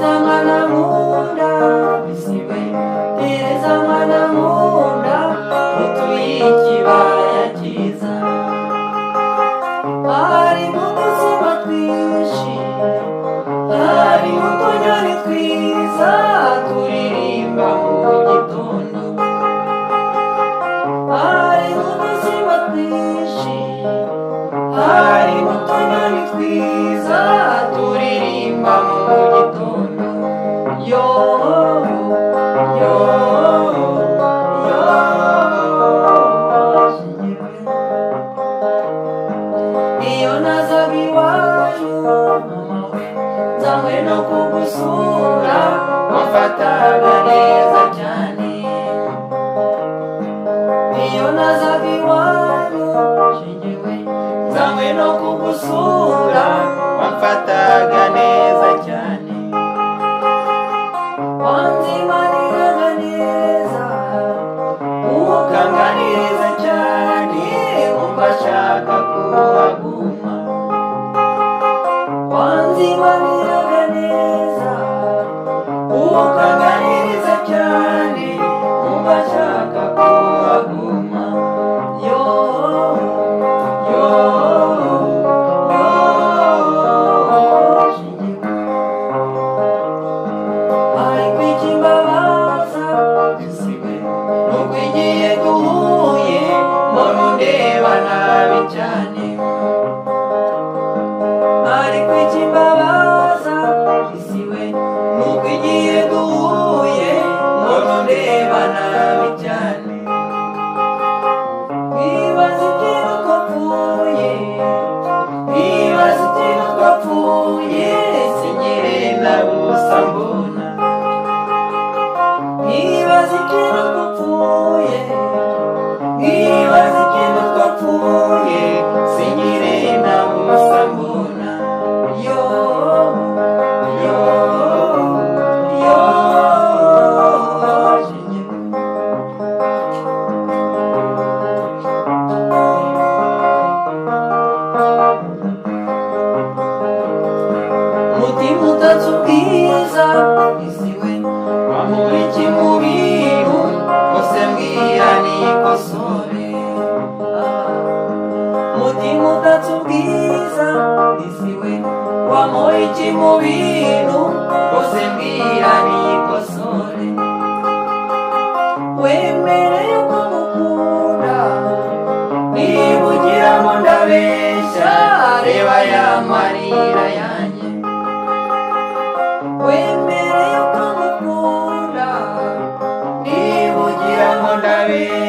Tereza mwana nkunda bisiwe, Tereza mwana nkunda utuye ikibaya cyiza, harimo udusimba twinshi, harimo utunyoni twiza turirimba mu gitondo, harimo udusimba twinshi, harimo utunyoni twiza turirimba mu gitondo. Yo yo yo iyo nazaga iwanyu mama we, nzanywe no kugusura wamfataga neza cyane. Iyo nazaga iwanyu shingewe, nzanywe no kugusura wamfataga neza cyane. Wanzimaniraga neza ukanganiriza cyane, wumva ashaka kuhaguma. Wanzimaniraga neza ukanganiriza cyane, wumva ashaka kuhaguma. Yo yo yo shingewe, ari kwikimbabaza bisiwe, nuko igihe duhuye mbona undeba nabi cyane. Ari kwikimbabaza bisiwe, nuko igihe duhuye mbona undeba nabi cyane. Wibaza ikintu twapfuye, wibaza ikintu twapfuye, singire na busa mbona. Wibaza ikintu twapfuye, wibaza ikintu twapfuye, singire na busa mbona. Yo yo yo shingewe, mutima utatse ubwiza bisiwe, wamuriki mu bintu bose mbwira nikosore. Mutima utatse ubwiza bisiwe, wamuriki mu bintu bose mbwira nikosore. Wemereye ko ngukunda, niba ugira ngo ndabeshya, reba ya marira yanjye. Wemereye ko ngukunda, niba ugira ngo ndabeshya,